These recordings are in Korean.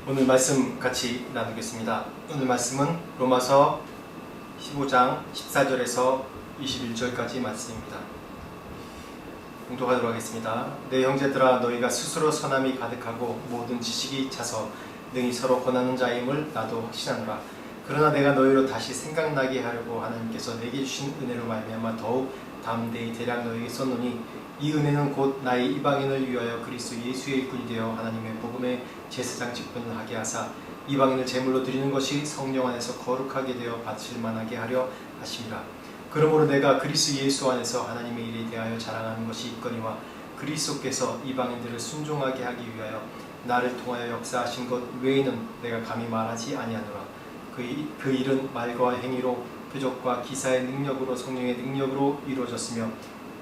오늘 말씀 같이 나누겠습니다. 오늘 말씀은 로마서 15장 14절에서 21절까지 말씀입니다. 봉독하도록 하겠습니다. 내 형제들아, 너희가 스스로 선함이 가득하고 모든 지식이 차서 능히 서로 권하는 자임을 나도 확신하노라. 그러나 내가 너희로 다시 생각나게 하려고 하나님께서 내게 주신 은혜로 말미암아 더욱 담대히 대략 너희에게 썼노니, 이 은혜는 곧 나의 이방인을 위하여 그리스도 예수의 일꾼이 되어 하나님의 복음의 제사장 직분을 하게 하사 이방인을 제물로 드리는 것이 성령 안에서 거룩하게 되어 바칠 만하게 하려 하심이라. 그러므로 내가 그리스도 예수 안에서 하나님의 일에 대하여 자랑하는 것이 있거니와 그리스도께서 이방인들을 순종하게 하기 위하여 나를 통하여 역사하신 것 외에는 내가 감히 말하지 아니하노라. 그 일은 말과 행위로 표적과 기사의 능력으로 성령의 능력으로 이루어졌으며,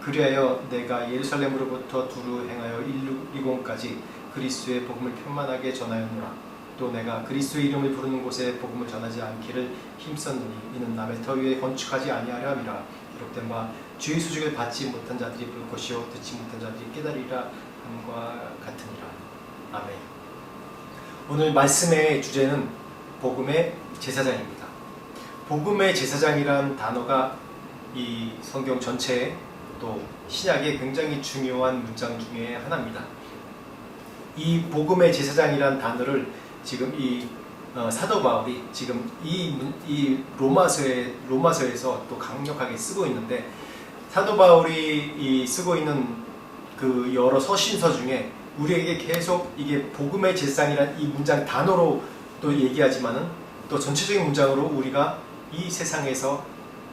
그리하여 내가 예루살렘으로부터 두루 행하여 일리공까지 그리스도의 복음을 편만하게 전하였노라. 또 내가 그리스도의 이름을 부르는 곳에 복음을 전하지 않기를 힘썼느니, 이는 남의 터 위에 건축하지 아니하려 함이라. 기록된 바 주의 수직을 받지 못한 자들이 볼 것이요 듣지 못한 자들이 깨달으리라 함과 같으니라. 아멘. 오늘 말씀의 주제는 복음의 제사장입니다. 복음의 제사장이란 단어가 이 성경 전체에 또 신약의 굉장히 중요한 문장 중에 하나입니다. 이 복음의 제사장이란 단어를 지금 사도 바울이 지금 이 로마서에서 또 강력하게 쓰고 있는데, 사도 바울이 쓰고 있는 그 여러 서신서 중에 우리에게 계속 이게 복음의 제사장이란 이 문장 단어로 또 얘기하지만은 또 전체적인 문장으로 우리가 이 세상에서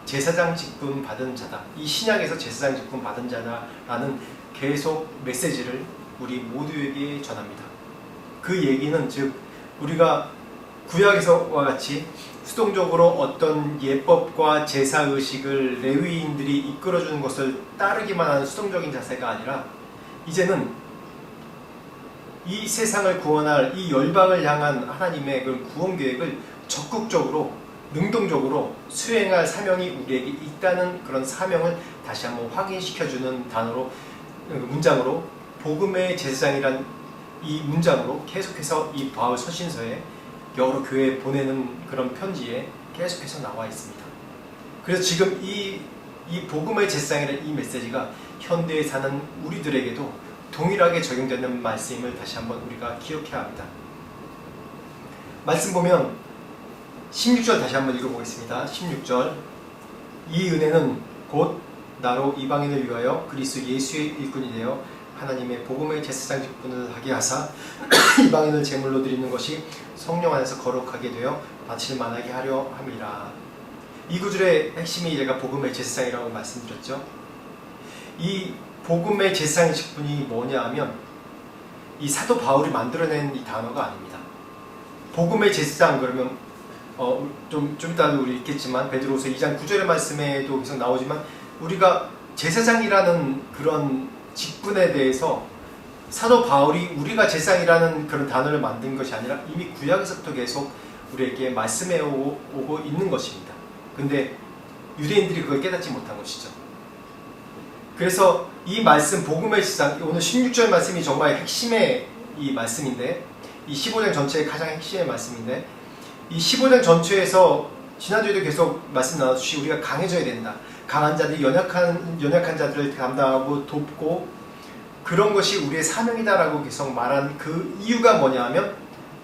제사장 직분 받은 자다, 이 신약에서 제사장 직분 받은 자다라는 계속 메시지를 우리 모두에게 전합니다. 그 얘기는 즉 우리가 구약에서와 같이 수동적으로 어떤 예법과 제사의식을 레위인들이 이끌어주는 것을 따르기만 하는 수동적인 자세가 아니라, 이제는 이 세상을 구원할 이 열방을 향한 하나님의 그 구원 계획을 적극적으로 능동적으로 수행할 사명이 우리에게 있다는 그런 사명을 다시 한번 확인시켜주는 단어로, 문장으로, 복음의 제사장이란 이 문장으로 계속해서 이 바울 서신서에 여러 교회에 보내는 그런 편지에 계속해서 나와 있습니다. 그래서 지금 이 복음의 제사장이라는 이 메시지가 현대에 사는 우리들에게도 동일하게 적용되는 말씀임을 다시 한번 우리가 기억해야 합니다. 말씀 보면 16절 다시 한번 읽어보겠습니다. 16절. 이 은혜는 곧 나로 이방인을 위하여 그리스도 예수의 일꾼이 되어 하나님의 복음의 제사장 직분을 하게 하사 이방인을 제물로 드리는 것이 성령 안에서 거룩하게 되어 바칠 만하게 하려 함이라. 이 구절의 핵심이 제가 복음의 제사장이라고 말씀드렸죠. 이 복음의 제사장 직분이 뭐냐 하면 이 사도 바울이 만들어낸 이 단어가 아닙니다. 복음의 제사장 그러면 좀 이따도 우리 읽겠지만 베드로후서 2장 9절의 말씀에도 계속 나오지만, 우리가 제사장이라는 그런 직분에 대해서 사도 바울이 우리가 제사장이라는 그런 단어를 만든 것이 아니라 이미 구약에서부터 계속 우리에게 말씀해 오고 있는 것입니다. 근데 유대인들이 그걸 깨닫지 못한 것이죠. 그래서 이 말씀 복음의 제사장, 오늘 16절 말씀이 정말 핵심의 이 말씀인데, 이 15장 전체의 가장 핵심의 말씀인데, 이 15장 전체에서 지난주에도 계속 말씀 나눠주시 우리가 강해져야 된다. 강한 자들이 연약한 자들을 담당하고 돕고 그런 것이 우리의 사명이다라고 계속 말한 그 이유가 뭐냐 하면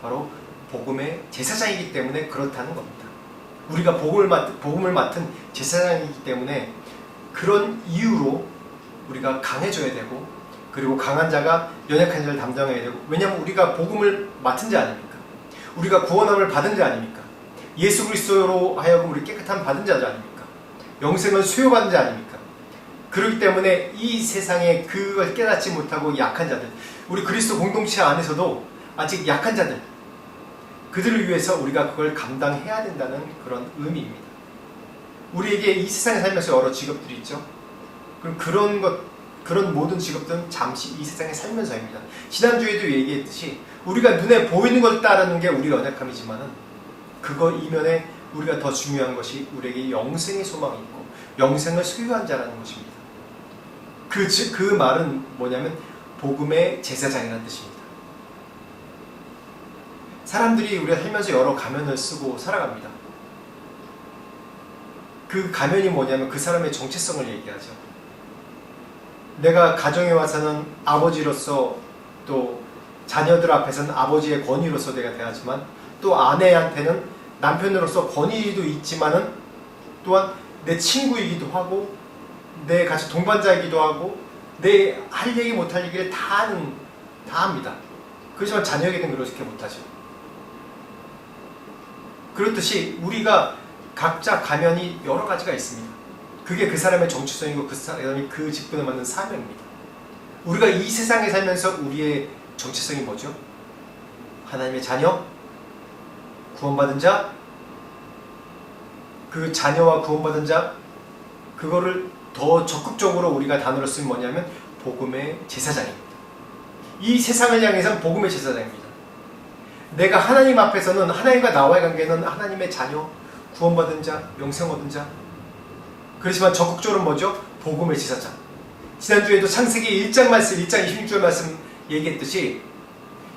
바로 복음의 제사장이기 때문에 그렇다는 겁니다. 우리가 복음을 맡은 제사장이기 때문에 그런 이유로 우리가 강해져야 되고, 그리고 강한 자가 연약한 자를 담당해야 되고, 왜냐하면 우리가 복음을 맡은 자 아닙니까? 우리가 구원함을 받은 자 아닙니까? 예수 그리스도로 하여금 우리 깨끗함 받은 자들 아닙니까? 영생을 수여받은 자 아닙니까? 그렇기 때문에 이 세상에 그걸 깨닫지 못하고 약한 자들, 우리 그리스도 공동체 안에서도 아직 약한 자들, 그들을 위해서 우리가 그걸 감당해야 된다는 그런 의미입니다. 우리에게 이 세상에 살면서 여러 직업들이 있죠. 그럼 그런 모든 직업들은 잠시 이 세상에 살면서입니다. 지난주에도 얘기했듯이 우리가 눈에 보이는 걸 따르는 게 우리 연약함이지만은 그거 이면에 우리가 더 중요한 것이 우리에게 영생의 소망이 있고 영생을 소유한 자라는 것입니다. 그 말은 뭐냐면 복음의 제사장이라는 뜻입니다. 사람들이 우리가 살면서 여러 가면을 쓰고 살아갑니다. 그 가면이 뭐냐면 그 사람의 정체성을 얘기하죠. 내가 가정에 와서는 아버지로서, 또 자녀들 앞에서는 아버지의 권위로서 내가 대하지만, 또 아내한테는 남편으로서 권위도 있지만은 또한 내 친구이기도 하고 내 같이 동반자이기도 하고 내 할 얘기 못할 얘기를 다 합니다. 그렇지만 자녀에게는 그렇게 못하죠. 그렇듯이 우리가 각자 가면이 여러 가지가 있습니다. 그게 그 사람의 정체성이고 그 사람이 그 직분에 맞는 사명입니다. 우리가 이 세상에 살면서 우리의 정체성이 뭐죠? 하나님의 자녀, 구원받은 자, 그 자녀와 구원받은 자, 그거를 더 적극적으로 우리가 단어로 쓰면 뭐냐면 복음의 제사장입니다. 이 세상을 향해서는 복음의 제사장입니다. 내가 하나님 앞에서는, 하나님과 나와의 관계는 하나님의 자녀, 구원받은 자, 영생 얻은 자. 그렇지만 적극적으로 뭐죠? 복음의 제사장. 지난주에도 창세기 1장 말씀, 1장 26절 말씀 얘기했듯이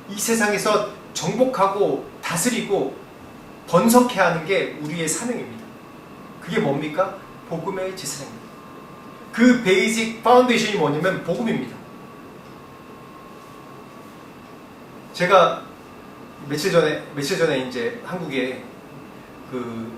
이 세상에서 정복하고 다스리고 번성케 하는 게 우리의 사명입니다. 그게 뭡니까? 복음의 제사장입니다. 그 베이직 파운데이션이 뭐냐면 복음입니다. 제가 며칠 전에 이제 한국에 그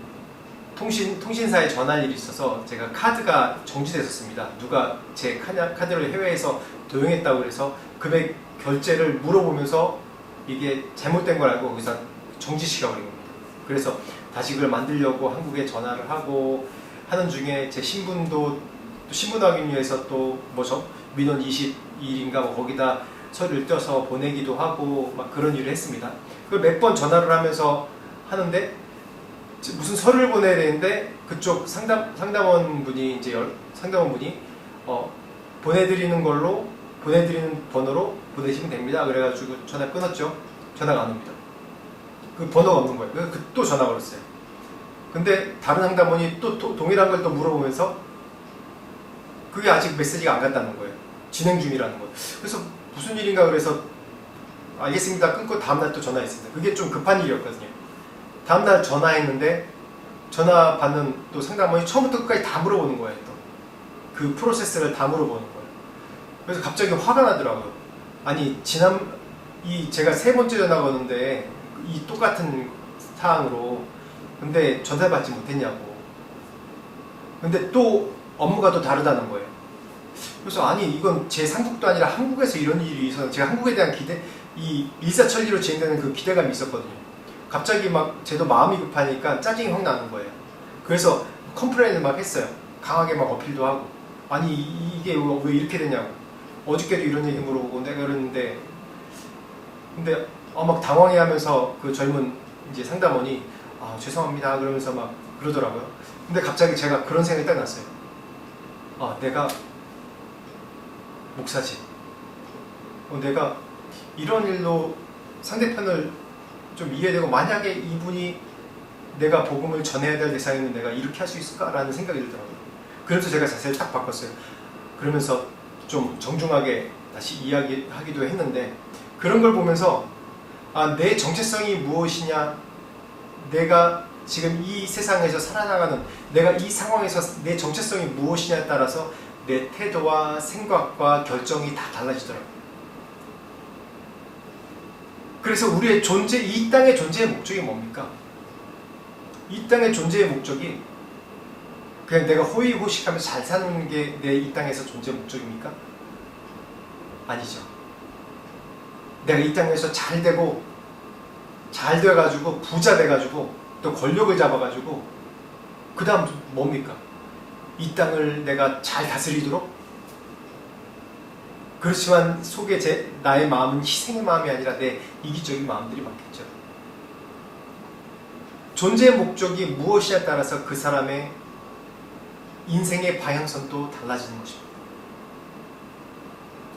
통신사에 전할 일이 있어서 제가 카드가 정지됐었습니다. 누가 제 카드를 해외에서 도용했다고 해서 금액 결제를 물어보면서 이게 잘못된 걸 알고 거기서 정지시켜버린 겁니다. 그래서 다시 그걸 만들려고 한국에 전화를 하고 하는 중에 제 신분도 또 신분 확인 위해서 또 뭐죠? 민원 22일인가 뭐 거기다 서류를 떼서 보내기도 하고 막 그런 일을 했습니다. 그걸 몇 번 전화를 하면서 하는데 무슨 서류를 보내야 되는데 그쪽 상담원 분이 보내드리는 번호로 보내시면 됩니다. 그래가지고 전화 끊었죠. 전화가 안 옵니다. 그 번호가 없는 거예요. 그래서 또 전화 걸었어요. 근데 다른 상담원이 또 동일한 걸 또 물어보면서 그게 아직 메시지가 안 갔다는 거예요. 진행 중이라는 거예요. 그래서 무슨 일인가 그래서 알겠습니다. 끊고 다음날 또 전화했습니다. 그게 좀 급한 일이었거든요. 다음날 전화했는데 전화 받는 또 상담원이 처음부터 끝까지 다 물어보는 거예요. 또 그 프로세스를 다 물어보는 거예요. 그래서 갑자기 화가 나더라고요. 아니 제가 세 번째 전화 거는데 이 똑같은 사항으로 근데 전화 받지 못했냐고. 근데 또 업무가 또 다르다는 거예요. 그래서 아니 이건 제 상국도 아니라 한국에서 이런 일이 있어서 제가 한국에 대한 이 일사천리로 진행되는 그 기대감이 있었거든요. 갑자기 막 저도 마음이 급하니까 짜증이 확 나는 거예요. 그래서 컴플레인을 막 했어요. 강하게 막 어필도 하고 아니 이게 왜 이렇게 되냐고. 어저께도 이런 얘기 물어보고 내가 그랬는데 근데 막 당황해하면서 그 젊은 이제 상담원이 죄송합니다 그러면서 막 그러더라고요. 근데 갑자기 제가 그런 생각이 딱 났어요. 내가 목사지. 내가 이런 일로 상대편을 좀 이해되고 만약에 이분이 내가 복음을 전해야 될 대상이면 내가 이렇게 할 수 있을까라는 생각이 들더라고요. 그래서 제가 자세를 딱 바꿨어요. 그러면서 좀 정중하게 다시 이야기하기도 했는데 그런 걸 보면서 내 정체성이 무엇이냐, 내가 지금 이 세상에서 살아나가는 내가 이 상황에서 내 정체성이 무엇이냐에 따라서 내 태도와 생각과 결정이 다 달라지더라고요. 그래서 우리의 이 땅의 존재의 목적이 뭡니까? 이 땅의 존재의 목적이 그냥 내가 호의호식하면서 잘 사는 게 내 이 땅에서 존재의 목적입니까? 아니죠. 내가 이 땅에서 잘 돼가지고 부자 돼가지고 또 권력을 잡아가지고 그 다음 뭡니까? 이 땅을 내가 잘 다스리도록? 그렇지만 속에 나의 마음은 희생의 마음이 아니라 내 이기적인 마음들이 많겠죠. 존재의 목적이 무엇이냐에 따라서 그 사람의 인생의 방향성도 달라지는 것입니다.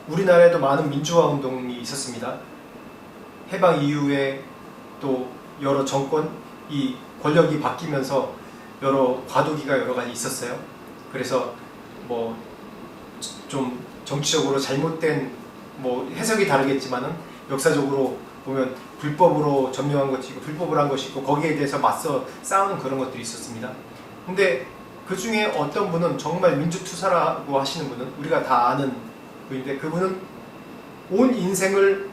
우리나라에도 많은 민주화 운동이 있었습니다. 해방 이후에 또 여러 정권이 권력이 바뀌면서 여러 과도기가 여러 가지 있었어요. 그래서 뭐 좀 정치적으로 잘못된 해석이 다르겠지만은 역사적으로 보면 불법으로 점령한 것이 있고 불법으로 한 것이 있고 거기에 대해서 맞서 싸우는 그런 것들이 있었습니다. 근데 그 중에 어떤 분은 정말 민주투사라고 하시는 분은 우리가 다 아는 분인데 그분은 온 인생을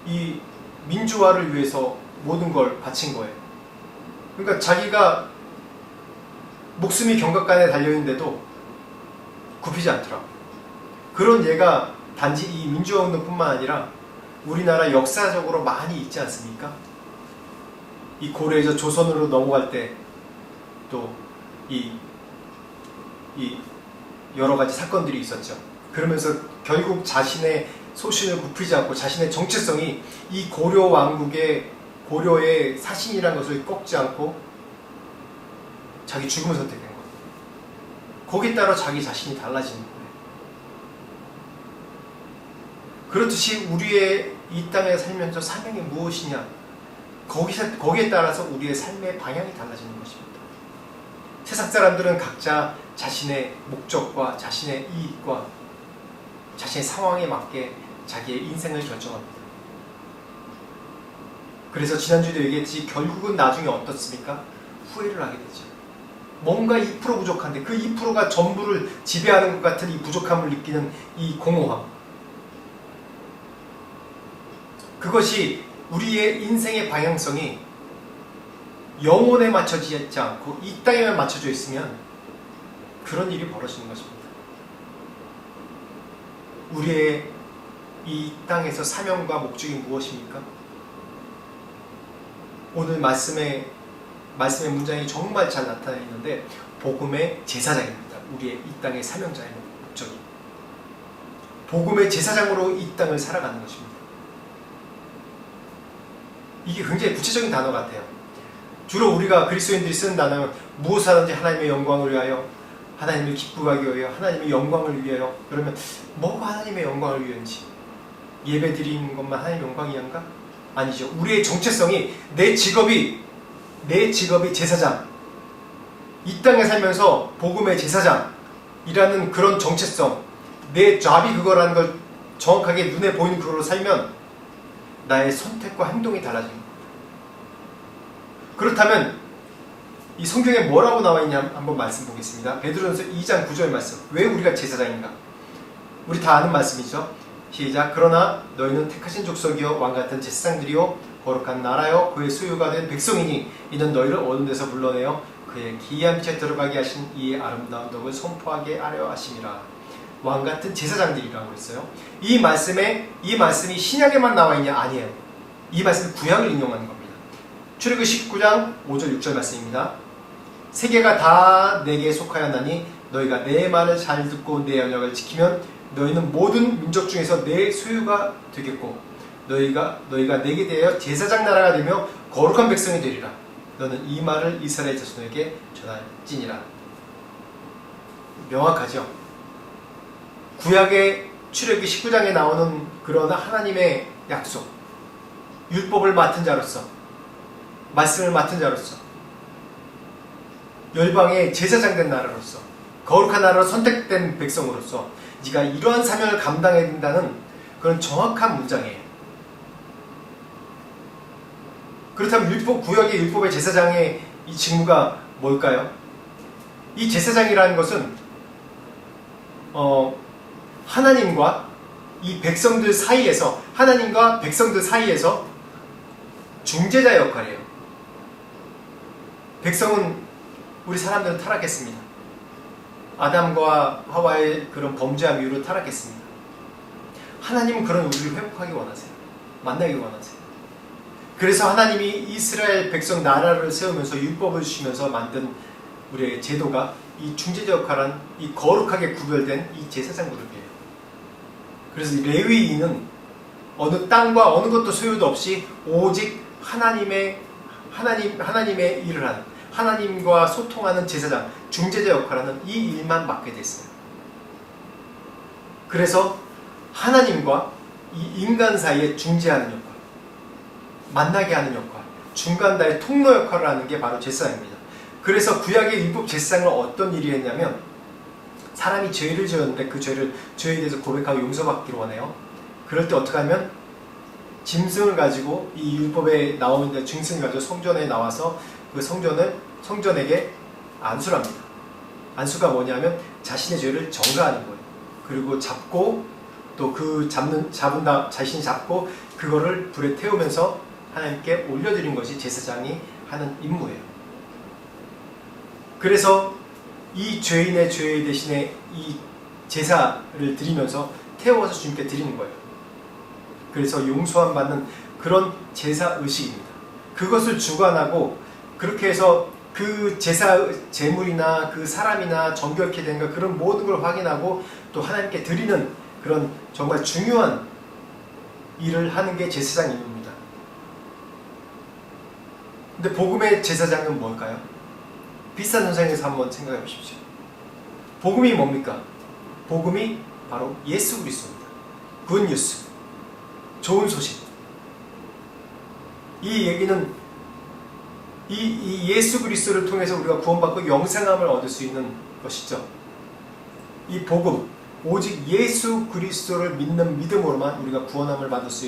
이 민주화를 위해서 모든 걸 바친 거예요. 그러니까 자기가 목숨이 경각간에 달려있는데도 굽히지 않더라고요. 그런 예가 단지 이 민주화 운동뿐만 아니라 우리나라 역사적으로 많이 있지 않습니까? 이 고려에서 조선으로 넘어갈 때 또 이 여러 가지 사건들이 있었죠. 그러면서 결국 자신의 소신을 굽히지 않고 자신의 정체성이 이 고려 왕국의 고려의 사신이라는 것을 꺾지 않고 자기 죽음을 선택한 거예요. 거기에 따라 자기 자신이 달라지는 거예요. 그렇듯이 우리의 이 땅에 살면서 사명이 무엇이냐, 거기에 따라서 우리의 삶의 방향이 달라지는 것입니다. 세상 사람들은 각자 자신의 목적과 자신의 이익과 자신의 상황에 맞게 자기의 인생을 결정합니다. 그래서 지난주에도 얘기했지 결국은 나중에 어떻습니까? 후회를 하게 되죠. 뭔가 2% 부족한데 그 2%가 전부를 지배하는 것 같은 이 부족함을 느끼는 이 공허함, 그것이 우리의 인생의 방향성이 영혼에 맞춰지지 않고 이 땅에만 맞춰져 있으면 그런 일이 벌어지는 것입니다. 우리의 이 땅에서 사명과 목적이 무엇입니까? 오늘 말씀의 문장이 정말 잘 나타나 있는데 복음의 제사장입니다. 우리의 이 땅의 사명자의 목적이 복음의 제사장으로 이 땅을 살아가는 것입니다. 이게 굉장히 구체적인 단어 같아요. 주로 우리가 그리스도인들이 쓰는 단어는 무엇을 하든지 하나님의 영광을 위하여, 하나님을 기쁘게 위하여, 하나님의 영광을 위하여. 그러면 뭐가 하나님의 영광을 위한지, 예배 드리는 것만 하나님의 영광이 위한가? 아니죠. 우리의 정체성이 내 직업이 제사장, 이 땅에 살면서 복음의 제사장이라는 그런 정체성, 내 잡이 그거라는 걸 정확하게 눈에 보이는 그걸로 살면 나의 선택과 행동이 달라집니다. 그렇다면 이 성경에 뭐라고 나와 있냐 한번 말씀 보겠습니다. 베드로전서 2장 9절 말씀. 왜 우리가 제사장인가? 우리 다 아는 말씀이죠. 시작. 그러나 너희는 택하신 족속이요 왕같은 제사장들이요 거룩한 나라요 그의 소유가 된 백성이니 이는 너희를 어두운 데서 불러내어 그의 기이한 빛에 들어가게 하신 이의 아름다운 덕을 선포하게 하려 하심이라. 왕같은 제사장들이라고 했어요. 이 말씀이 신약에만 나와 있냐? 아니에요. 이 말씀은 구약을 인용하는 겁니다. 출애굽기 19장 5절 6절 말씀입니다. 세계가 다 내게 속하였나니 너희가 내 말을 잘 듣고 내 언약을 지키면 너희는 모든 민족 중에서 내 소유가 되겠고 너희가 내게 대하여 제사장 나라가 되며 거룩한 백성이 되리라. 너는 이 말을 이스라엘 자손에게 전할지니라. 명확하죠? 구약의 출애굽기 19장에 나오는 그런 하나님의 약속, 율법을 맡은 자로서, 말씀을 맡은 자로서, 열방의 제사장 된 나라로서, 거룩한 나라로 선택된 백성으로서 네가 이러한 사명을 감당해야 된다는 그런 정확한 문장이에요. 그렇다면 구약의 율법의 제사장의 이 직무가 뭘까요? 이 제사장이라는 것은 하나님과 이 백성들 사이에서, 하나님과 백성들 사이에서 중재자 역할이에요. 백성은, 우리 사람들은 타락했습니다. 아담과 하와의 그런 범죄함 이후로 타락했습니다. 하나님은 그런 우리를 회복하기 원하세요. 만나기 원하세요. 그래서 하나님이 이스라엘 백성 나라를 세우면서 율법을 주시면서 만든 우리의 제도가 이 중재자 역할한 이 거룩하게 구별된 이 제사장 그룹이에요. 그래서 레위인은 어느 땅과 어느 것도 소유도 없이 오직 하나님의 일을 하는, 하나님과 소통하는 제사장, 중재자 역할하는 이 일만 맡게 됐어요. 그래서 하나님과 이 인간 사이에 중재하는 역할, 만나게 하는 역할, 중간다의 통로 역할을 하는 게 바로 제사장입니다. 그래서 구약의 율법 제사장은 어떤 일이 했냐면, 사람이 죄를 지었는데 그 죄에 대해서 고백하고 용서받기를 원해요. 그럴 때 어떻게 하면 짐승을 가지고 이 율법에 나오는 짐승을 가지고 성전에 나와서 그 성전에게 안수를 합니다. 안수가 뭐냐면 자신의 죄를 전가하는 거예요. 그리고 잡고 또 그 자신이 잡고 그거를 불에 태우면서 하나님께 올려드린 것이 제사장이 하는 임무예요. 그래서 이 죄인의 죄 대신에 이 제사를 드리면서 태워서 주님께 드리는 거예요. 그래서 용서함 받는 그런 제사 의식입니다. 그것을 주관하고 그렇게 해서 그 제사 제물이나 그 사람이나 정결케 된가 그런 모든 걸 확인하고 또 하나님께 드리는 그런 정말 중요한 일을 하는 게 제사장 임무입니다. 근데 복음의 제사장은 뭘까요? 비슷한 선생에서 한번 생각해 보십시오. 복음이 뭡니까? 복음이 바로 예수 그리스도입니다. 굿뉴스, 좋은 소식. 이 얘기는 이 예수 그리스도를 통해서 우리가 구원받고 영생함을 얻을 수 있는 것이죠. 이 복음, 오직 예수 그리스도를 믿는 믿음으로만 우리가 구원함을 받을 수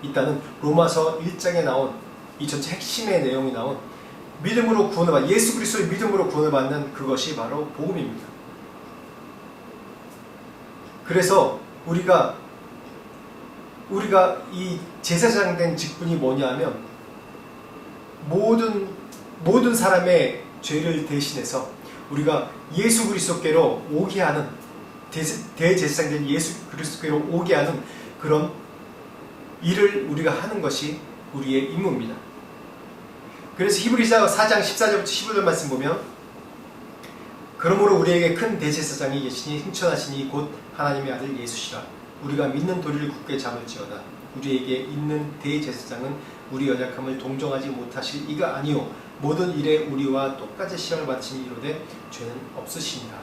있다는 로마서 1장에 나온 이 전체 핵심의 내용이 나온 믿음으로 구원을 받는, 예수 그리스도의 믿음으로 구원을 받는 그것이 바로 복음입니다. 그래서 우리가 이 제사장 된 직분이 뭐냐면 모든 사람의 죄를 대신해서 우리가 예수 그리스도께로 오게 하는 대제사장 된 예수 그리스도께로 오게 하는 그런 일을 우리가 하는 것이 우리의 임무입니다. 그래서 히브리서 4장 14절부터 15절 말씀 보면 그러므로 우리에게 큰 대제사장이 계시니 승천하시니 곧 하나님의 아들 예수시라. 우리가 믿는 도리를 굳게 잡을지어다. 우리에게 있는 대제사장은 우리 연약함을 동정하지 못하실 이가 아니요 모든 일에 우리와 똑같이 시험을 받으시니 이르되 죄는 없으시니라.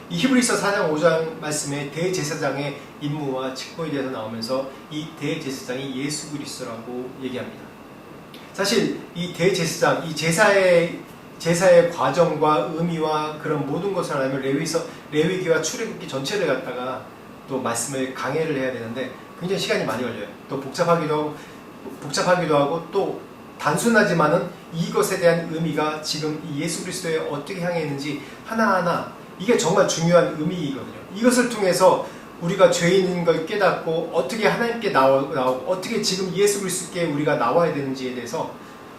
이 히브리서 4장 5장 말씀에 대제사장의 임무와 직분에 대해서 나오면서 이 대제사장이 예수 그리스도라고 얘기합니다. 사실 이 대제사장, 이 제사의 과정과 의미와 그런 모든 것을 알면 레위기와 출애굽기 전체를 갖다가 또 말씀을 강해를 해야 되는데 굉장히 시간이 많이 걸려요. 또 복잡하기도 하고 또 단순하지만은 이것에 대한 의미가 지금 이 예수 그리스도에 어떻게 향해 있는지 하나하나 이게 정말 중요한 의미이거든요. 이것을 통해서 우리가 죄인인 걸 깨닫고 어떻게 하나님께 나오고 어떻게 지금 예수 그리스도께 우리가 나와야 되는지에 대해서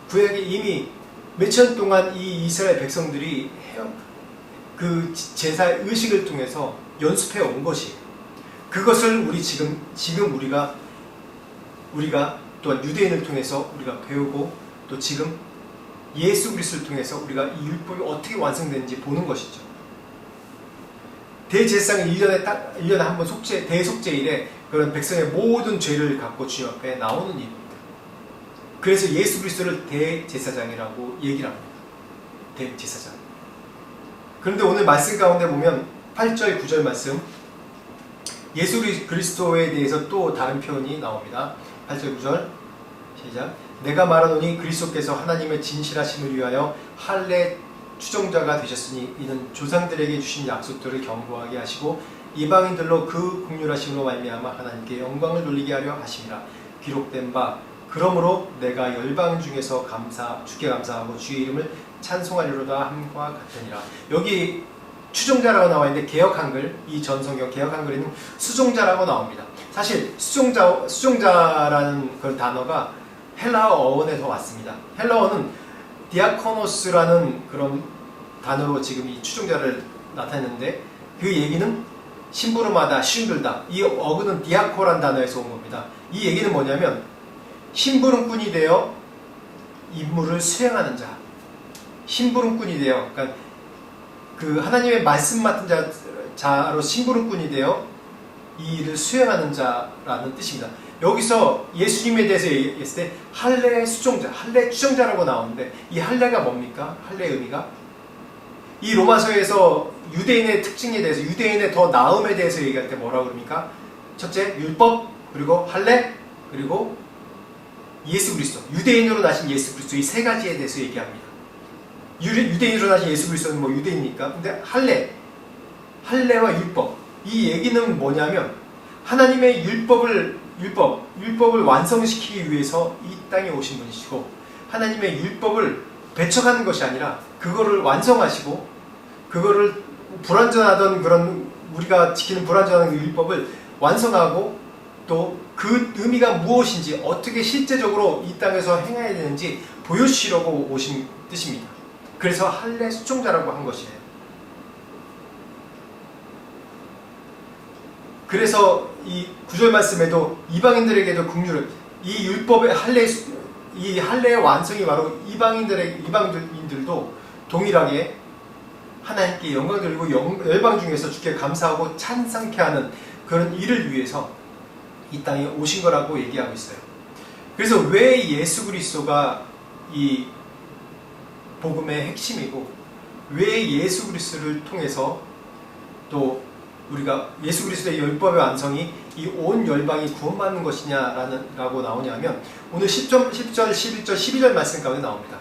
구약에 이미 몇천 년 동안 이 이스라엘 백성들이 그 제사의 의식을 통해서 연습해 온 것이에요. 그것을 지금 우리가 또한 유대인을 통해서 우리가 배우고 또 지금 예수 그리스도를 통해서 우리가 이 율법이 어떻게 완성되는지 보는 것이죠. 대제사장은 1년에 한 번 대속죄일에 그런 백성의 모든 죄를 갖고 주님 앞에 나오는 일입니다. 그래서 예수 그리스도를 대제사장이라고 얘기를 합니다. 대제사장. 그런데 오늘 말씀 가운데 보면 8절, 9절 말씀 예수 그리스도에 대해서 또 다른 표현이 나옵니다. 8절, 9절 시작. 내가 말하노니 그리스도께서 하나님의 진실하심을 위하여 할례 추종자가 되셨으니 이는 조상들에게 주신 약속들을 견고하게 하시고 이방인들로 그 긍휼하심으로 말미암아 하나님께 영광을 돌리게 하려 하심이라. 기록된 바 그러므로 내가 열방 중에서 주께 감사하고 주의 이름을 찬송하리로다 함과 같으니라. 여기 추종자라고 나와 있는데 개역 한글, 이 전성경 개역 한글에는 수종자라고 나옵니다. 사실 수종자라는 그 단어가 헬라어 어원에서 왔습니다. 헬라어는 디아코노스라는 그런 단어로 지금 이 추종자를 나타냈는데 그 얘기는 심부름하다, 신들다. 이 어근은 디아코란 단어에서 온 겁니다. 이 얘기는 뭐냐면 심부름꾼이 되어 임무를 수행하는 자, 심부름꾼이 되어 그러니까 그 하나님의 말씀 맡은 자로 심부름꾼이 되어 이 일을 수행하는 자라는 뜻입니다. 여기서 예수님에 대해서 얘기했을 때 할례 수종자, 할례 추종자라고 나오는데 이 할례가 뭡니까? 할례의 의미가 이 로마서에서 유대인의 특징에 대해서 유대인의 더 나음에 대해서 얘기할 때 뭐라고 그럽니까? 첫째 율법, 그리고 할례, 그리고 예수 그리스도, 유대인으로 나신 예수 그리스도 이 세 가지에 대해서 얘기합니다. 유대인으로 나신 예수 그리스도는 뭐 유대인입니까? 근데 할례와 율법 이 얘기는 뭐냐면 하나님의 율법을 율법을 완성시키기 위해서 이 땅에 오신 분이시고, 하나님의 율법을 배척하는 것이 아니라 그거를 완성하시고, 그거를 불완전하던 그런 우리가 지키는 불완전한 그 율법을 완성하고, 또 그 의미가 무엇인지 어떻게 실제적으로 이 땅에서 행해야 되는지 보여주시려고 오신 뜻입니다. 그래서 할례 수종자라고 한 것이에요. 그래서 이 9절 말씀에도 이방인들에게도 긍휼을, 이 율법의 이 할례의 완성이 바로 이방인들도 동일하게 하나님께 영광 돌리고 열방 중에서 주께 감사하고 찬송케 하는 그런 일을 위해서 이 땅에 오신 거라고 얘기하고 있어요. 그래서 왜 예수 그리스도가 이 복음의 핵심이고, 왜 예수 그리스도를 통해서 또 우리가 예수 그리스도의 율법의 완성이 이 온 열방이 구원받는 것이냐라고 나오냐면, 오늘 10절, 11절, 12절 말씀 가운데 나옵니다.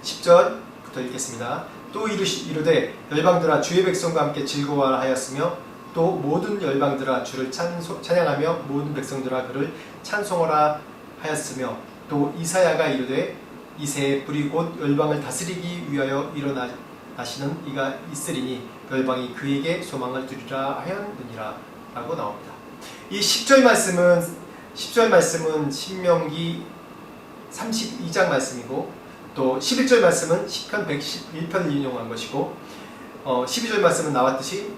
10절부터 읽겠습니다. 또 이르되 열방들아 주의 백성과 함께 즐거워하였으며, 또 모든 열방들아 주를 찬양하며 모든 백성들아 그를 찬송하라 하였으며, 또 이사야가 이르되 이새의 뿌리 곧 열방을 다스리기 위하여 일어나시는 이가 있으리니 열방이 그에게 소망을 두리라 하였느니라 라고 나옵니다. 이 10절 말씀은 신명기 32장 말씀이고, 또 11절 말씀은 시편 111편을 인용한 것이고, 12절 말씀은 나왔듯이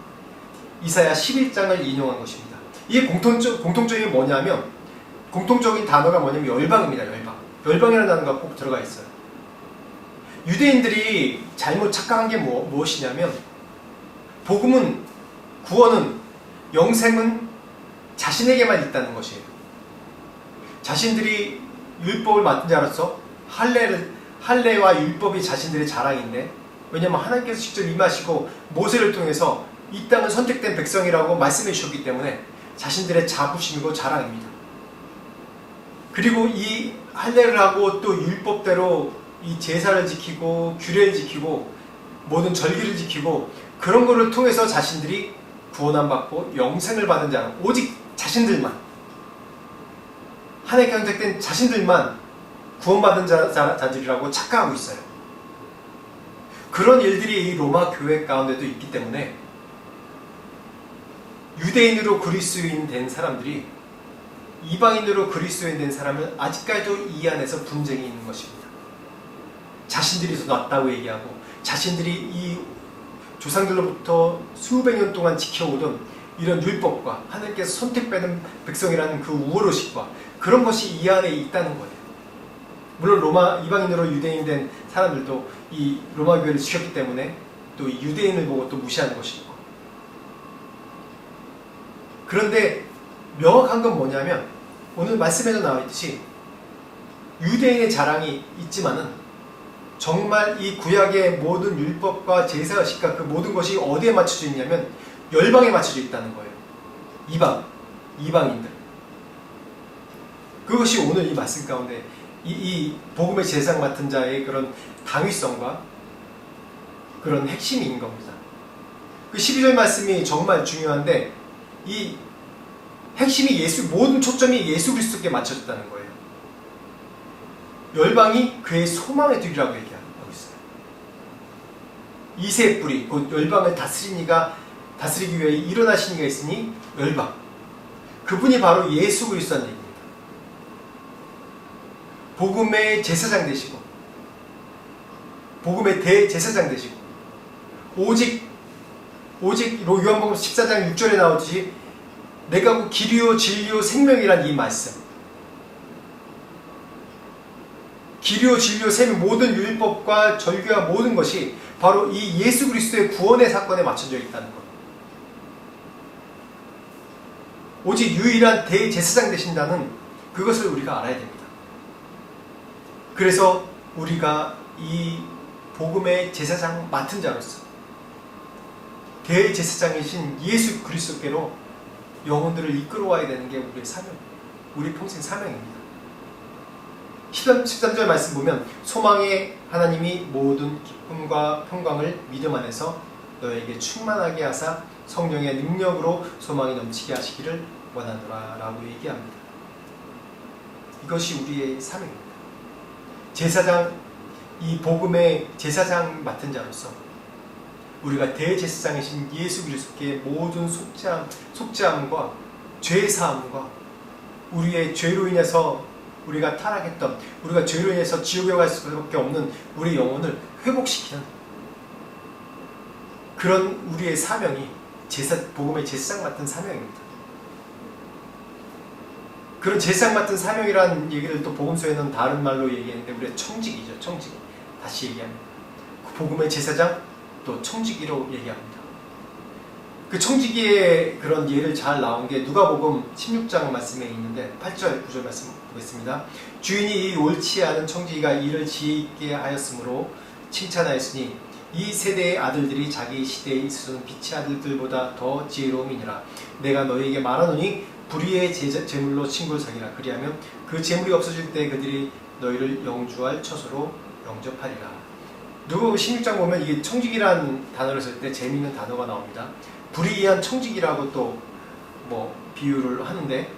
이사야 11장을 인용한 것입니다. 이게 공통적인 뭐냐면, 공통적인 단어가 뭐냐면 열방입니다. 열방이라는 단어가 꼭 들어가 있어요. 유대인들이 잘못 착각한 게 무엇이냐면, 복음은, 구원은, 영생은 자신에게만 있다는 것이에요. 자신들이 율법을 맡은 자로서 할례와 율법이 자신들의 자랑인데, 왜냐하면 하나님께서 직접 임하시고 모세를 통해서 이 땅은 선택된 백성이라고 말씀해 주셨기 때문에 자신들의 자부심이고 자랑입니다. 그리고 이 할례를 하고 또 율법대로 이 제사를 지키고 규례를 지키고 모든 절기를 지키고, 그런 것을 통해서 자신들이 구원함 받고 영생을 받은 자는 오직 자신들만, 하나님께 선택된 자신들만 구원받은 자들이라고 착각하고 있어요. 그런 일들이 이 로마 교회 가운데도 있기 때문에 유대인으로 그리스도인 된 사람들이 이방인으로 그리스도인 된 사람을 아직까지도 이 안에서 분쟁이 있는 것입니다. 자신들이 더 낫다고 얘기하고, 자신들이 이 조상들로부터 수백 년 동안 지켜오던 이런 율법과 하나님께서 선택받은 백성이라는 그 우월의식과 그런 것이 이 안에 있다는 거예요. 물론 이방인으로 유대인 된 사람들도 이 로마 교회를 지켰기 때문에 또 이 유대인을 보고 또 무시하는 것이고, 그런데 명확한 건 뭐냐면, 오늘 말씀에도 나와 있듯이 유대인의 자랑이 있지만은 정말 이 구약의 모든 율법과 제사의식과 그 모든 것이 어디에 맞춰져 있냐면 열방에 맞춰져 있다는 거예요. 이방인들. 그것이 오늘 이 말씀 가운데 이 복음의 제사장 맡은 자의 그런 당위성과 그런 핵심인 겁니다. 그 12절 말씀이 정말 중요한데, 이 핵심이 모든 초점이 예수 그리스도께 맞춰졌다는 거예요. 열방이 그의 소망의 뒤라고 얘기하고 있어요. 이새의 뿌리, 곧 열방을 다스리기 위해 일어나신 이가 있으니 열방. 그분이 바로 예수 그리스도라는 얘기입니다. 복음의 제사장 되시고, 복음의 대제사장 되시고, 오직 요한복음 14장 6절에 나오듯이 내가 곧 길이요 진리요 생명이란 이 말씀, 길이요 진리요 생명, 모든 율법과 절규와 모든 것이 바로 이 예수 그리스도의 구원의 사건에 맞춰져 있다는 것. 오직 유일한 대제사장 되신다는 그것을 우리가 알아야 됩니다. 그래서 우리가 이 복음의 제사장 맡은 자로서 대제사장이신 예수 그리스도께로 영혼들을 이끌어와야 되는 게 우리의 사명, 우리 평생 사명입니다. 13절 말씀 보면, 소망의 하나님이 모든 기쁨과 평강을 믿음 안에서 너에게 충만하게 하사 성령의 능력으로 소망이 넘치게 하시기를 원하노라 라고 얘기합니다. 이것이 우리의 사명입니다. 제사장, 이 복음의 제사장 맡은 자로서 우리가 대제사장이신 예수 그리스도께 모든 속죄함과 죄사함과 우리의 죄로 인해서 우리가 타락했던, 우리가 죄로 인해서 지옥에 갈 수밖에 없는 우리 영혼을 회복시키는 그런 우리의 사명이 복음의 제사장 맡은 사명입니다. 그런 제사장 맡은 사명이라는 얘기를 또 복음서에는 다른 말로 얘기했는데 우리의 청지기죠. 청지기. 다시 얘기합니다. 그 복음의 제사장 또 청지기로 얘기합니다. 그 청지기의 그런 예를 잘 나온 게 누가복음 16장 말씀에 있는데 8절 9절 말씀 보겠습니다. 주인이 이 옳지 않은 청지기가 일을 지혜 있게 하였으므로 칭찬하였으니 이 세대의 아들들이 자기 시대에 있어서는 빛의 아들들보다 더 지혜로움이니라. 내가 너희에게 말하노니 불의의 제물로 친구를 사귀라. 그리하면 그 제물이 없어질 때 그들이 너희를 영주할 처소로 영접하리라. 누가복음 16장 보면 이게 청지기라는 단어를 쓸 때 재미있는 단어가 나옵니다. 불의한 청지기라고 또 뭐 비유를 하는데,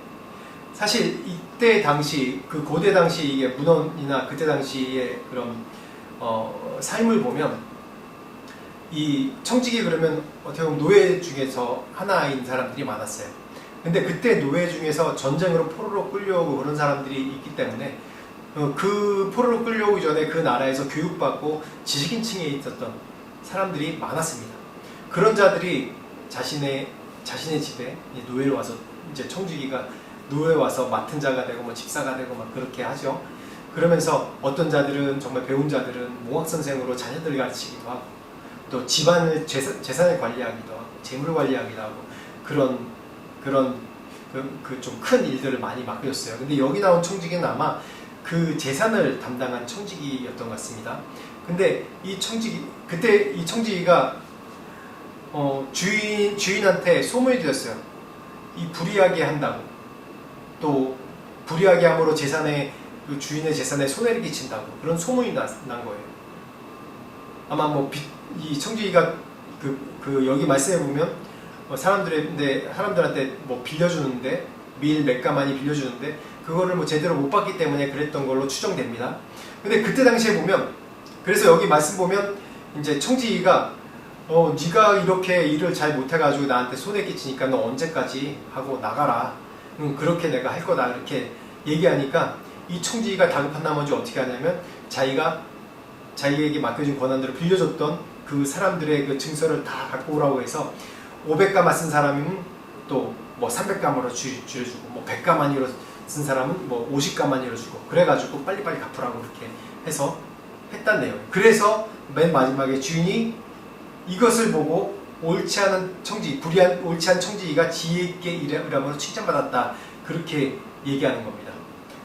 사실 이때 당시 그 고대 당시 이게 문헌이나 그때 당시의 그런 삶을 보면 이 청지기 그러면 어떻게 보면 노예 중에서 하나인 사람들이 많았어요. 근데 그때 노예 중에서 전쟁으로 포로로 끌려오고 그런 사람들이 있기 때문에 그 포로로 끌려오기 전에 그 나라에서 교육받고 지식인층에 있었던 사람들이 많았습니다. 그런 자들이 자신의 집에 노예로 와서 이제 청지기가 노예 와서 맡은 자가 되고 뭐 집사가 되고 막 그렇게 하죠. 그러면서 어떤 자들은 정말 배운 자들은 몽학 선생으로 자녀들 가르치기도 하고 또 집안을 재산을 관리하기도 하고 재물을 관리하기도 하고 그런 그 좀 큰 일들을 많이 맡겨줬어요. 근데 여기 나온 청지기는 아마 그 재산을 담당한 청지기였던 것 같습니다. 근데 그때 이 청지기가 주인한테 소문이 들었어요. 이 불의하게 한다고, 또 불의하게 함으로 그 주인의 재산에 손해를 끼친다고 그런 소문이 난 거예요. 아마 이 청지기가 여기 말씀해 보면 사람들한테 뭐 빌려주는데 밀 몇 가마니 빌려주는데 그거를 뭐 제대로 못 받기 때문에 그랬던 걸로 추정됩니다. 근데 그때 당시에 보면, 그래서 여기 말씀 보면 이제 청지기가 네가 이렇게 일을 잘 못해가지고 나한테 손해 끼치니까 너 언제까지 하고 나가라. 그렇게 내가 할 거다. 이렇게 얘기하니까 이 청지기가 다급한 나머지 어떻게 하냐면 자기에게 맡겨진 권한대로 빌려줬던 그 사람들의 그 증서를 다 갖고 오라고 해서 500가마 쓴 사람은 또 뭐 300가마로 줄여주고 뭐 100가마니로 쓴 사람은 뭐 50가마니로 주고 그래가지고 빨리빨리 갚으라고 이렇게 해서 했단 내용이에요. 그래서 맨 마지막에 주인이 이것을 보고 옳지 않은 청지기가 지혜 있게 일함으로 칭찬받았다. 그렇게 얘기하는 겁니다.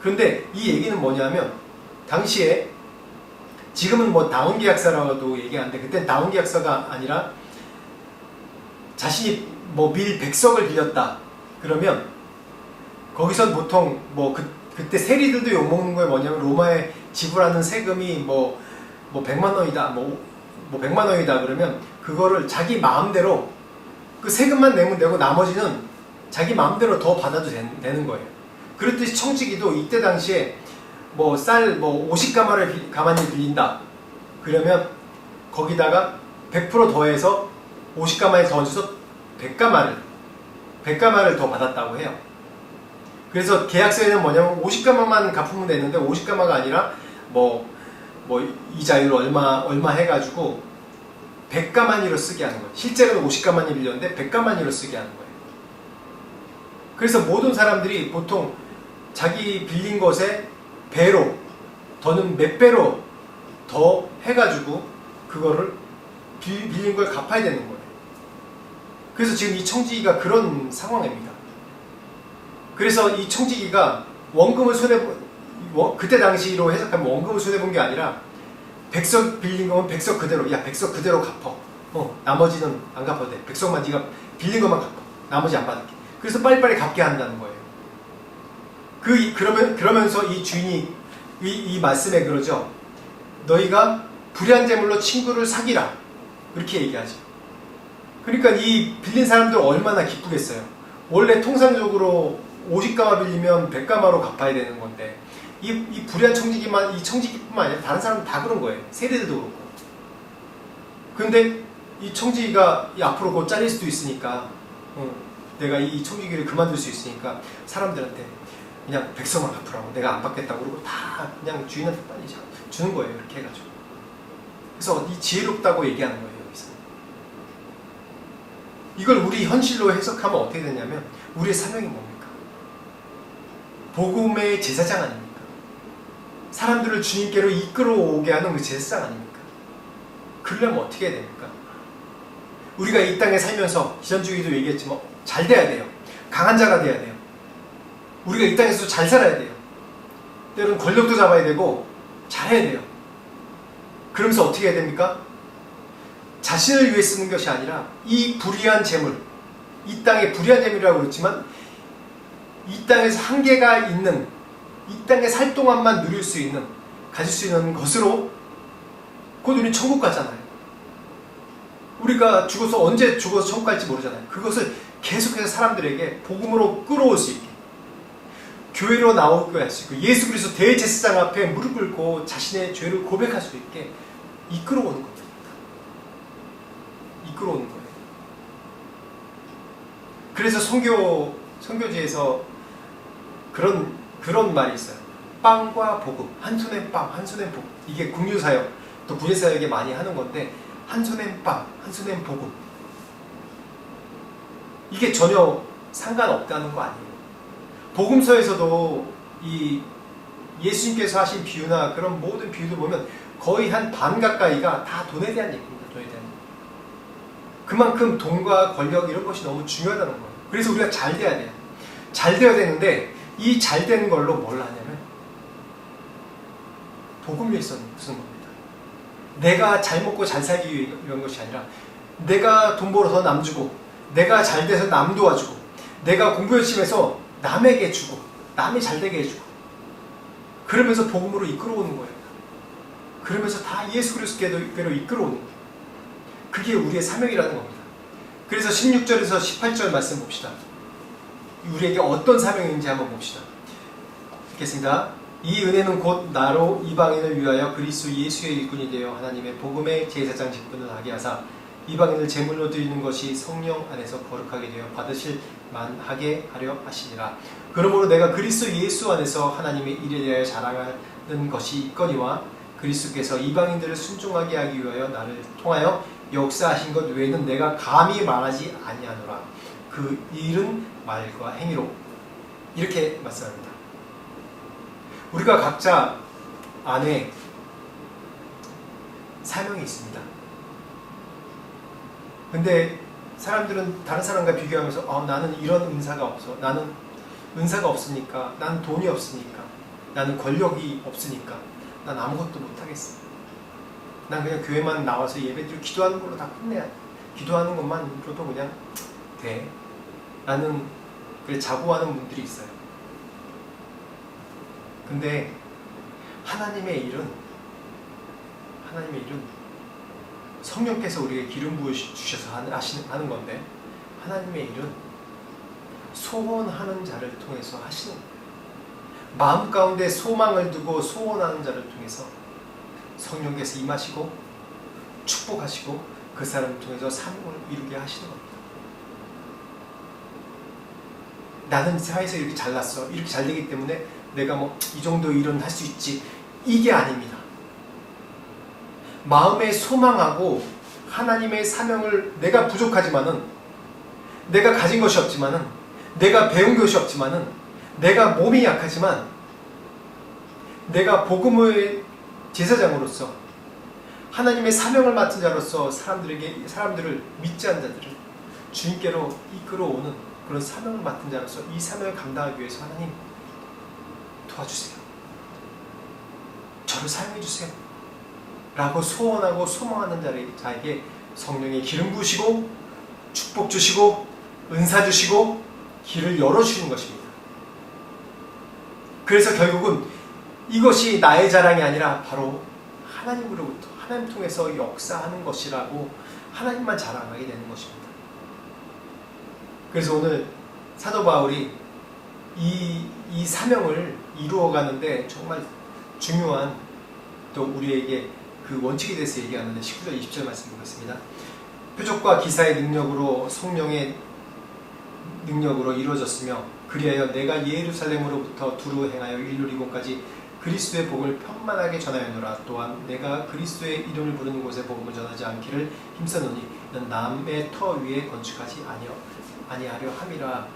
그런데 이 얘기는 뭐냐면 당시에 지금은 뭐 다운계약서라고도 얘기하는데 그때는 다운계약서가 아니라 자신이 뭐 밀 100석을 빌렸다. 그러면 거기서 보통 그때 세리들도 욕먹는 거에 뭐냐면 로마에 지불하는 세금이 뭐 100만 원이다. 뭐 100만 원이다. 그러면 그거를 자기 마음대로 그 세금만 내면 되고 나머지는 자기 마음대로 더 받아도 되는 거예요. 그랬듯이 청지기도 이때 당시에 뭐 쌀 50가마니 빌린다. 그러면 거기다가 100% 더해서 50가마에 더 얹어서 100가마를 더 받았다고 해요. 그래서 계약서에는 뭐냐면 50가마만 갚으면 되는데 50가마가 아니라 뭐 이자율 얼마 해가지고 100가마니로 쓰게 하는 거예요. 실제로는 50가마니 빌렸는데 100가마니로 쓰게 하는 거예요. 그래서 모든 사람들이 보통 자기 빌린 것에 배로 더는 몇 배로 더 해가지고 그거를 빌린 걸 갚아야 되는 거예요. 그래서 지금 이 청지기가 그런 상황입니다. 그래서 이 청지기가 원금을 그때 당시로 해석하면 원금을 손해본 게 아니라 100석 빌린 거면 100석 그대로, 야 100석 그대로 갚어. 나머지는 안 갚아도 돼. 100석만 네가 빌린 것만 갚아. 나머지 안 받을게. 그래서 빨리빨리 갚게 한다는 거예요. 그러면서 이 주인이 이 말씀에 그러죠. 너희가 불의한 재물로 친구를 사귀라. 그렇게 얘기하죠. 그러니까 이 빌린 사람들 얼마나 기쁘겠어요. 원래 통상적으로 50가마 빌리면 100가마로 갚아야 되는 건데 이 불의한 이 청지기뿐만 아니라 다른 사람은 다 그런 거예요. 세대들도 그렇고. 그런데 이 청지기가 앞으로 곧 잘릴 수도 있으니까 내가 이 청지기를 그만둘 수 있으니까 사람들한테 그냥 백성만 갚으라고, 내가 안 받겠다고 그러고 다 그냥 주인한테 빨리 주는 거예요. 이렇게 해가지고. 그래서 이 지혜롭다고 얘기하는 거예요. 여기서. 이걸 우리 현실로 해석하면 어떻게 되냐면 우리의 사명이 뭡니까? 복음의 제사장 아닙니까? 사람들을 주님께로 이끌어오게 하는 그 제사장 아닙니까? 그러려면 어떻게 해야 됩니까? 우리가 이 땅에 살면서 지난주에도 얘기했지만 잘 돼야 돼요. 강한 자가 돼야 돼요. 우리가 이 땅에서 잘 살아야 돼요. 때로는 권력도 잡아야 되고 잘해야 돼요. 그러면서 어떻게 해야 됩니까? 자신을 위해 쓰는 것이 아니라 이 불의한 재물, 이 땅의 불의한 재물이라고 그랬지만 이 땅에서 한계가 있는, 이 땅에 살 동안만 누릴 수 있는, 가질 수 있는 것으로 곧 우리는 천국 가잖아요. 우리가 죽어서 언제 죽어서 천국 갈지 모르잖아요. 그것을 계속해서 사람들에게 복음으로 끌어올 수 있게, 교회로 나오게 할 수 있고, 예수 그리스도 대제사장 앞에 무릎 꿇고 자신의 죄를 고백할 수 있게 이끌어오는 겁니다. 이끌어오는 거예요. 그래서 선교지에서 그런 말이 있어요. 빵과 복음, 한 손에 빵, 한 손에 복음. 이게 국유사역, 또 부제사역에 많이 하는 건데, 한 손엔 빵, 한 손엔 복음. 이게 전혀 상관없다는 거 아니에요. 복음서에서도 이 예수님께서 하신 비유나 그런 모든 비유도 보면 거의 한 반 가까이가 다 돈에 대한 얘기입니다. 돈에 대한 얘기. 그만큼 돈과 권력 이런 것이 너무 중요하다는 거예요. 그래서 우리가 잘 돼야 돼요. 잘 되어야 되는데 이 잘 되는 걸로 뭘 하냐면 복음 위해서 무슨 겁니다. 내가 잘 먹고 잘 살기 위한 것이 아니라 내가 돈 벌어서 남 주고, 내가 잘 돼서 남 도와주고, 내가 공부 열심히 해서 남에게 주고, 남이 잘 되게 해주고, 그러면서 복음으로 이끌어오는 거예요. 그러면서 다 예수 그리스도께로 이끌어오는 거예요. 그게 우리의 사명이라는 겁니다. 그래서 16절에서 18절 말씀 봅시다. 우리에게 어떤 사명인지 한번 봅시다. 읽겠습니다. 이 은혜는 곧 나로 이방인을 위하여 그리스도 예수의 일꾼이 되어 하나님의 복음의 제사장 직분을 하게 하사 이방인을 제물로 드리는 것이 성령 안에서 거룩하게 되어 받으실 만하게 하려 하시니라. 그러므로 내가 그리스도 예수 안에서 하나님의 일에 대하여 자랑하는 것이 있거니와 그리스도께서 이방인들을 순종하게 하기 위하여 나를 통하여 역사하신 것 외에는 내가 감히 말하지 아니하노라. 그 일은 말과 행위로. 이렇게 말씀합니다. 우리가 각자 안에 사명이 있습니다. 근데 사람들은 다른 사람과 비교하면서 나는 이런 은사가 없어, 나는 은사가 없으니까, 나는 돈이 없으니까, 나는 권력이 없으니까 난 아무것도 못하겠어. 난 그냥 교회만 나와서 예배드리고 기도하는 걸로 다 끝내야 돼. 기도하는 것만으로도 그냥 돼. 나는 그래 자부하는 분들이 있어요. 근데 하나님의 일은 성령께서 우리에게 기름 부으셔서 하는 건데, 하나님의 일은 소원하는 자를 통해서 하시는 거예요. 마음 가운데 소망을 두고 소원하는 자를 통해서 성령께서 임하시고 축복하시고 그 사람을 통해서 사명을 이루게 하시는 겁니다. 나는 사회에서 이렇게 잘났어, 이렇게 잘 되기 때문에 내가 이 정도 일은 할 수 있지, 이게 아닙니다. 마음에 소망하고 하나님의 사명을, 내가 부족하지만은, 내가 가진 것이 없지만은, 내가 배운 것이 없지만은, 내가 몸이 약하지만 내가 복음의 제사장으로서 하나님의 사명을 맡은 자로서 사람들을 믿지 않는 자들을 주님께로 이끌어오는 그런 사명을 맡은 자로서 이 사명을 감당하기 위해서 하나님 도와주세요. 저를 사용해주세요. 라고 소원하고 소망하는 자에게 성령의 기름 부으시고 축복 주시고 은사 주시고 길을 열어주시는 것입니다. 그래서 결국은 이것이 나의 자랑이 아니라 바로 하나님으로부터, 하나님 통해서 역사하는 것이라고 하나님만 자랑하게 되는 것입니다. 그래서 오늘 사도 바울이 이 사명을, 이루어가는데 정말 중요한 또 우리에게 그 원칙에 대해서 얘기하는데 19절 20절 말씀 보겠습니다. 표적과 기사의 능력으로 성령의 능력으로 이루어졌으며 그리하여 내가 예루살렘으로부터 두루 행하여 일루리곤까지 그리스도의 복음을 편만하게 전하였노라. 또한 내가 그리스도의 이름을 부르는 곳에 복음을 전하지 않기를 힘쓰노니 이는 남의 터 위에 건축하지 아니하려 함이라.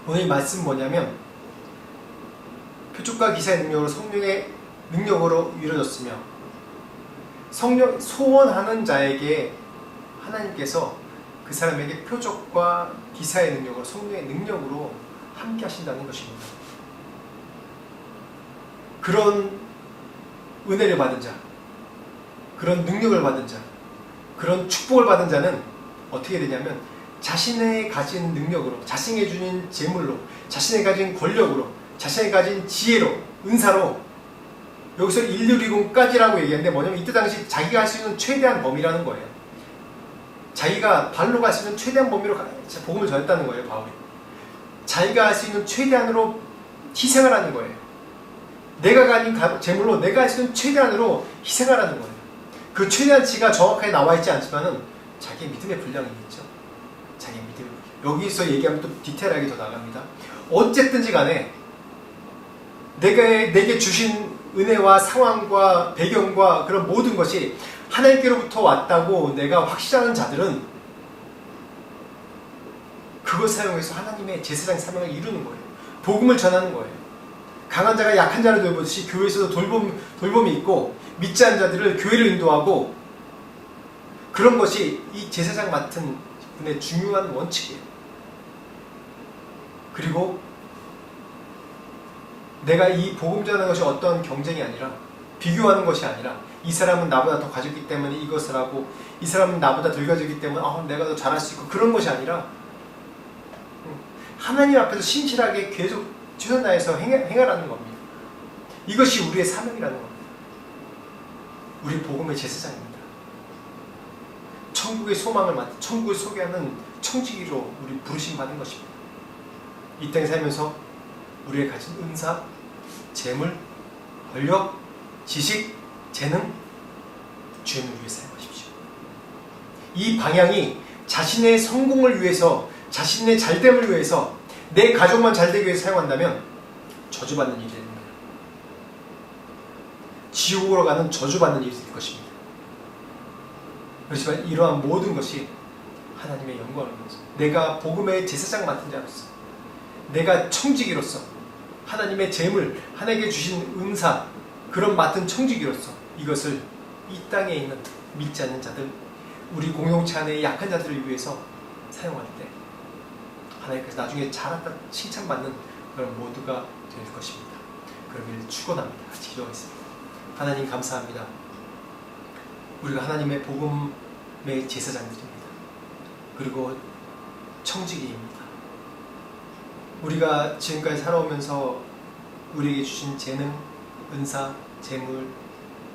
오늘 이 말씀 뭐냐면 표적과 기사의 능력으로 성령의 능력으로 이루어졌으며 성령 소원하는 자에게 하나님께서 그 사람에게 표적과 기사의 능력으로 성령의 능력으로 함께 하신다는 것입니다. 그런 은혜를 받은 자, 그런 능력을 받은 자, 그런 축복을 받은 자는 어떻게 되냐면 자신의 가진 능력으로, 자신이 주는 재물로, 자신이 가진 권력으로, 자신이 가진 지혜로, 은사로 여기서 일루리곤까지라고 얘기하는데 뭐냐면 이때 당시 자기가 할 수 있는 최대한 범위라는 거예요. 자기가 발로 갈 수 있는 최대한 범위로 복음을 전했다는 거예요. 바울이 자기가 할 수 있는 최대한으로 희생을 하는 거예요. 내가 가진 재물로 내가 할 수 있는 최대한으로 희생하라는 거예요. 그 최대한치가 정확하게 나와 있지 않지만은 자기의 믿음의 분량이 있죠. 자기의 믿음의 분량. 여기서 얘기하면 또 디테일하게 더 나갑니다. 어쨌든지 간에 내게 주신 은혜와 상황과 배경과 그런 모든 것이 하나님께로부터 왔다고 내가 확신하는 자들은 그걸 사용해서 하나님의 제사장 사명을 이루는 거예요. 복음을 전하는 거예요. 강한 자가 약한 자를 돌보듯이 교회에서도 돌봄이 있고 믿지 않은 자들을 교회를 인도하고 그런 것이 이 제사장 맡은 분의 중요한 원칙이에요. 그리고 내가 이 복음 전하는 것이 어떤 경쟁이 아니라 비교하는 것이 아니라 이 사람은 나보다 더 가졌기 때문에 이것을 하고 이 사람은 나보다 덜 가졌기 때문에 내가 더 잘할 수 있고 그런 것이 아니라 하나님 앞에서 신실하게 계속 최선 다해서 행하라는 겁니다. 이것이 우리의 사명이라는 겁니다. 우리 복음의 제사장입니다. 천국의 소망을 맡은 천국을 소개하는 청지기로 우리 부르심 받은 것입니다. 이 땅에 살면서 우리의 가진 은사, 재물, 권력, 지식, 재능 주님을 위해 사용하십시오. 이 방향이 자신의 성공을 위해서 자신의 잘됨을 위해서 내 가족만 잘되기 위해서 사용한다면 저주받는 일이 됩니다. 지옥으로 가는 저주받는 일이 될 것입니다. 그렇지만 이러한 모든 것이 하나님의 영광을 위해서 내가 복음의 제사장 맡은 자로서 내가 청지기로서 하나님의 재물, 하나님께 주신 은사 그런 맡은 청지기로서 이것을 이 땅에 있는 믿지 않는 자들 우리 공동체 안의 약한 자들을 위해서 사용할 때 하나님께서 나중에 잘한다 칭찬받는 그런 모두가 될 것입니다. 그러기를 축원합니다. 같이 기도하겠습니다. 하나님 감사합니다. 우리가 하나님의 복음의 제사장들입니다. 그리고 청지기입니다. 우리가 지금까지 살아오면서 우리에게 주신 재능, 은사, 재물,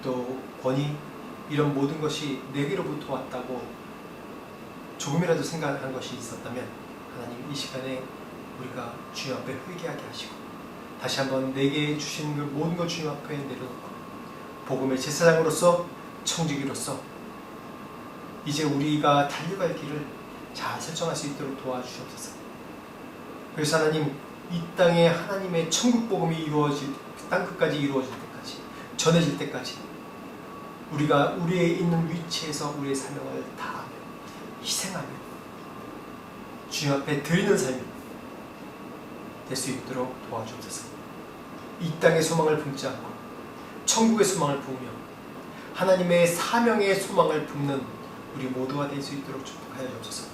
또 권위 이런 모든 것이 내게로부터 왔다고 조금이라도 생각한 것이 있었다면 하나님 이 시간에 우리가 주님 앞에 회개하게 하시고 다시 한번 내게 주신 그 모든 것 주님 앞에 내려놓고 복음의 제사장으로서 청지기로서 이제 우리가 달려갈 길을 잘 설정할 수 있도록 도와주시옵소서. 그래서 하나님 이 땅에 하나님의 천국 복음이 이루어질 땅끝까지 이루어질 때까지 전해질 때까지 우리가 우리의 있는 위치에서 우리의 사명을 다하며 희생하며 주님 앞에 드리는 삶이 될 수 있도록 도와주옵소서. 이 땅의 소망을 품지 않고 천국의 소망을 품으며 하나님의 사명의 소망을 품는 우리 모두가 될 수 있도록 축복하여 주옵소서.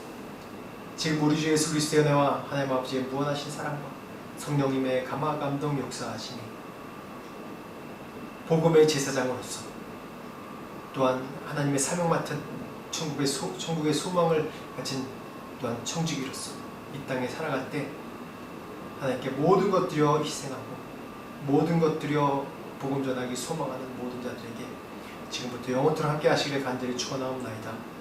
지금 우리 주 예수 그리스도의 은혜와 하나님 아버지의 무한하신 사랑과 성령님의 감화 감동 역사하심이 복음의 제사장으로서 또한 하나님의 사명 맡은 천국의 소망을 가진 또한 청지기로서 이 땅에 살아갈 때 하나님께 모든 것 드려 희생하고 모든 것 드려 복음 전하기 소망하는 모든 자들에게 지금부터 영원토록 함께 하시기를 간절히 축원하옵나이다.